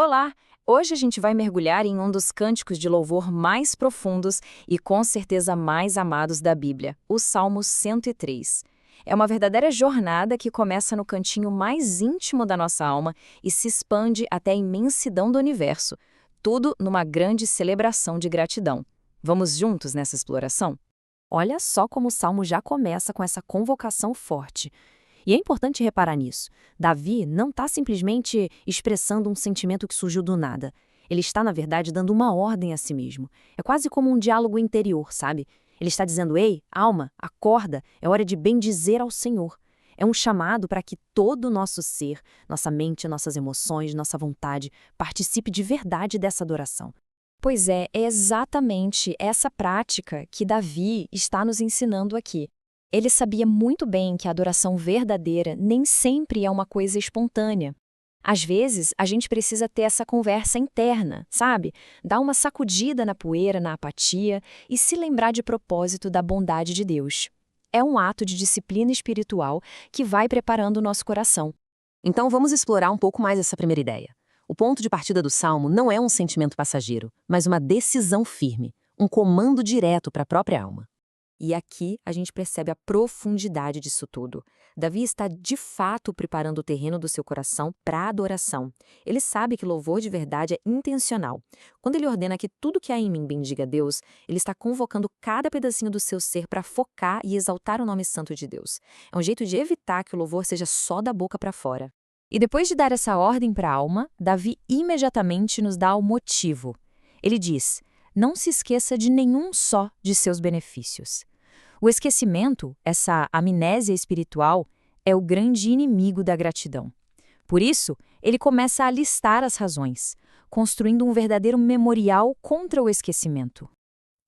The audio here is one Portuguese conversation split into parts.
Olá! Hoje a gente vai mergulhar em um dos cânticos de louvor mais profundos e com certeza mais amados da Bíblia, o Salmo 103. É uma verdadeira jornada que começa no cantinho mais íntimo da nossa alma e se expande até a imensidão do universo, tudo numa grande celebração de gratidão. Vamos juntos nessa exploração? Olha só como o Salmo já começa com essa convocação forte. E é importante reparar nisso. Davi não está simplesmente expressando um sentimento que surgiu do nada. Ele está, na verdade, dando uma ordem a si mesmo. É quase como um diálogo interior, sabe? Ele está dizendo: ei, alma, acorda, é hora de bendizer ao Senhor. É um chamado para que todo o nosso ser, nossa mente, nossas emoções, nossa vontade, participe de verdade dessa adoração. Pois é exatamente essa prática que Davi está nos ensinando aqui. Ele sabia muito bem que a adoração verdadeira nem sempre é uma coisa espontânea. Às vezes, a gente precisa ter essa conversa interna, sabe? Dar uma sacudida na poeira, na apatia e se lembrar de propósito da bondade de Deus. É um ato de disciplina espiritual que vai preparando o nosso coração. Então vamos explorar um pouco mais essa primeira ideia. O ponto de partida do Salmo não é um sentimento passageiro, mas uma decisão firme, um comando direto para a própria alma. E aqui a gente percebe a profundidade disso tudo. Davi está de fato preparando o terreno do seu coração para a adoração. Ele sabe que louvor de verdade é intencional. Quando ele ordena que tudo que há em mim bendiga a Deus, ele está convocando cada pedacinho do seu ser para focar e exaltar o nome santo de Deus. É um jeito de evitar que o louvor seja só da boca para fora. E depois de dar essa ordem para a alma, Davi imediatamente nos dá o motivo. Ele diz: não se esqueça de nenhum só de seus benefícios. O esquecimento, essa amnésia espiritual, é o grande inimigo da gratidão. Por isso, ele começa a listar as razões, construindo um verdadeiro memorial contra o esquecimento.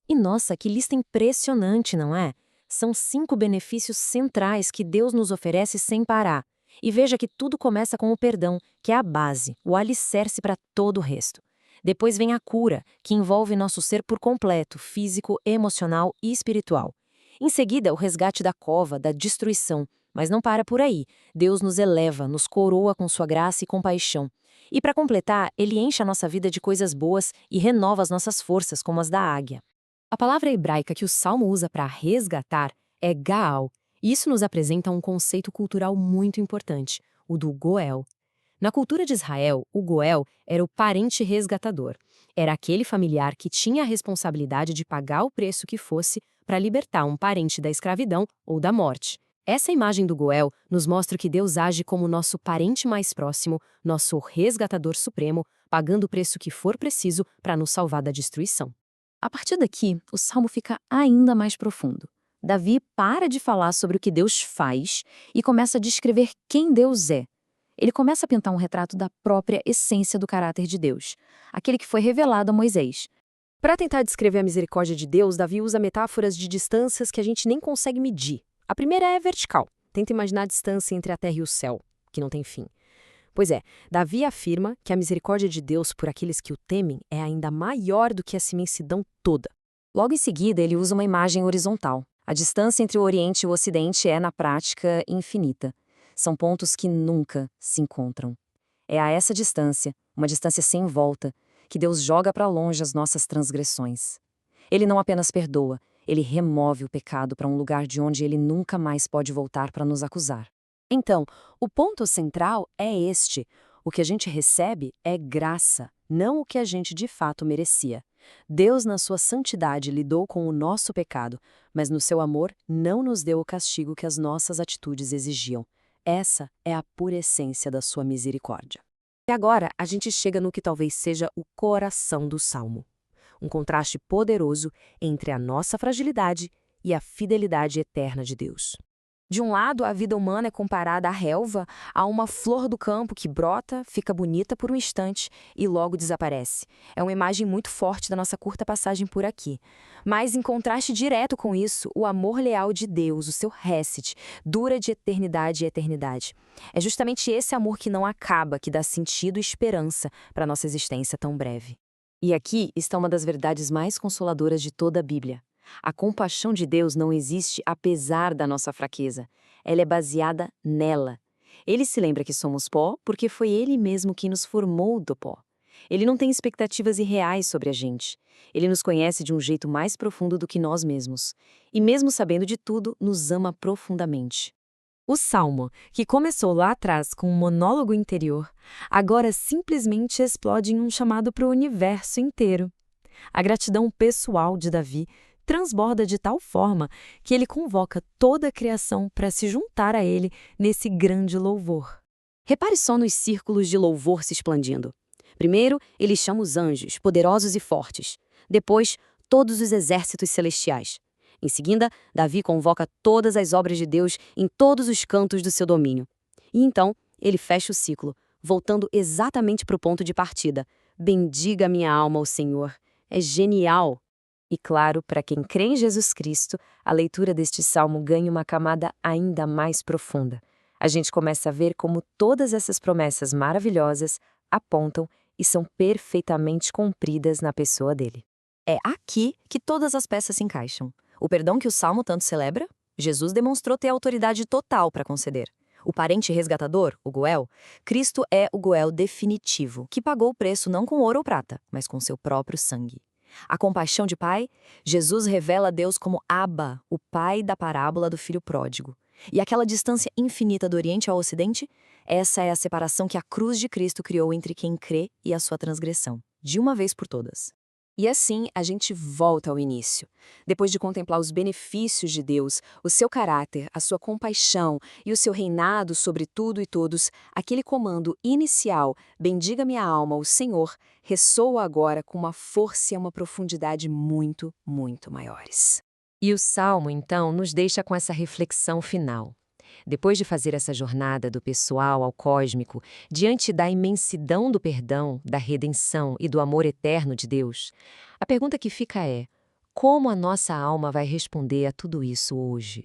E nossa, que lista impressionante, não é? São 5 benefícios centrais que Deus nos oferece sem parar. E veja que tudo começa com o perdão, que é a base, o alicerce para todo o resto. Depois vem a cura, que envolve nosso ser por completo, físico, emocional e espiritual. Em seguida, o resgate da cova, da destruição. Mas não para por aí. Deus nos eleva, nos coroa com sua graça e compaixão. E para completar, ele enche a nossa vida de coisas boas e renova as nossas forças, como as da águia. A palavra hebraica que o Salmo usa para resgatar é Gaal, e isso nos apresenta um conceito cultural muito importante, o do Goel. Na cultura de Israel, o Goel era o parente resgatador. Era aquele familiar que tinha a responsabilidade de pagar o preço que fosse para libertar um parente da escravidão ou da morte. Essa imagem do Goel nos mostra que Deus age como nosso parente mais próximo, nosso resgatador supremo, pagando o preço que for preciso para nos salvar da destruição. A partir daqui, o salmo fica ainda mais profundo. Davi para de falar sobre o que Deus faz e começa a descrever quem Deus é. Ele começa a pintar um retrato da própria essência do caráter de Deus, aquele que foi revelado a Moisés. Para tentar descrever a misericórdia de Deus, Davi usa metáforas de distâncias que a gente nem consegue medir. A primeira é vertical. Tenta imaginar a distância entre a terra e o céu, que não tem fim. Pois é, Davi afirma que a misericórdia de Deus por aqueles que o temem é ainda maior do que essa imensidão toda. Logo em seguida, ele usa uma imagem horizontal. A distância entre o Oriente e o Ocidente é, na prática, infinita. São pontos que nunca se encontram. É a essa distância, uma distância sem volta, que Deus joga para longe as nossas transgressões. Ele não apenas perdoa, ele remove o pecado para um lugar de onde ele nunca mais pode voltar para nos acusar. Então, o ponto central é este. O que a gente recebe é graça, não o que a gente de fato merecia. Deus, na sua santidade, lidou com o nosso pecado, mas no seu amor não nos deu o castigo que as nossas atitudes exigiam. Essa é a pura essência da sua misericórdia. E agora a gente chega no que talvez seja o coração do Salmo. Um contraste poderoso entre a nossa fragilidade e a fidelidade eterna de Deus. De um lado, a vida humana é comparada à relva, a uma flor do campo que brota, fica bonita por um instante e logo desaparece. É uma imagem muito forte da nossa curta passagem por aqui. Mas, em contraste direto com isso, o amor leal de Deus, o seu Hesed, dura de eternidade e eternidade. É justamente esse amor que não acaba, que dá sentido e esperança para a nossa existência tão breve. E aqui está uma das verdades mais consoladoras de toda a Bíblia. A compaixão de Deus não existe apesar da nossa fraqueza. Ela é baseada nela. Ele se lembra que somos pó porque foi Ele mesmo quem nos formou do pó. Ele não tem expectativas irreais sobre a gente. Ele nos conhece de um jeito mais profundo do que nós mesmos. E mesmo sabendo de tudo, nos ama profundamente. O Salmo, que começou lá atrás com um monólogo interior, agora simplesmente explode em um chamado para o universo inteiro. A gratidão pessoal de Davi transborda de tal forma que ele convoca toda a criação para se juntar a ele nesse grande louvor. Repare só nos círculos de louvor se expandindo. Primeiro, ele chama os anjos, poderosos e fortes. Depois, todos os exércitos celestiais. Em seguida, Davi convoca todas as obras de Deus em todos os cantos do seu domínio. E então, ele fecha o ciclo, voltando exatamente para o ponto de partida. Bendiga minha alma ao Senhor. É genial! E claro, para quem crê em Jesus Cristo, a leitura deste salmo ganha uma camada ainda mais profunda. A gente começa a ver como todas essas promessas maravilhosas apontam e são perfeitamente cumpridas na pessoa dele. É aqui que todas as peças se encaixam. O perdão que o Salmo tanto celebra, Jesus demonstrou ter autoridade total para conceder. O parente resgatador, o Goel, Cristo é o Goel definitivo, que pagou o preço não com ouro ou prata, mas com seu próprio sangue. A compaixão de pai, Jesus revela a Deus como Abba, o pai da parábola do filho pródigo. E aquela distância infinita do Oriente ao Ocidente, essa é a separação que a cruz de Cristo criou entre quem crê e a sua transgressão, de uma vez por todas. E assim a gente volta ao início. Depois de contemplar os benefícios de Deus, o seu caráter, a sua compaixão e o seu reinado sobre tudo e todos, aquele comando inicial, bendiga minha alma, o Senhor, ressoa agora com uma força e uma profundidade muito, muito maiores. E o Salmo, então, nos deixa com essa reflexão final. Depois de fazer essa jornada do pessoal ao cósmico, diante da imensidão do perdão, da redenção e do amor eterno de Deus, a pergunta que fica é: como a nossa alma vai responder a tudo isso hoje?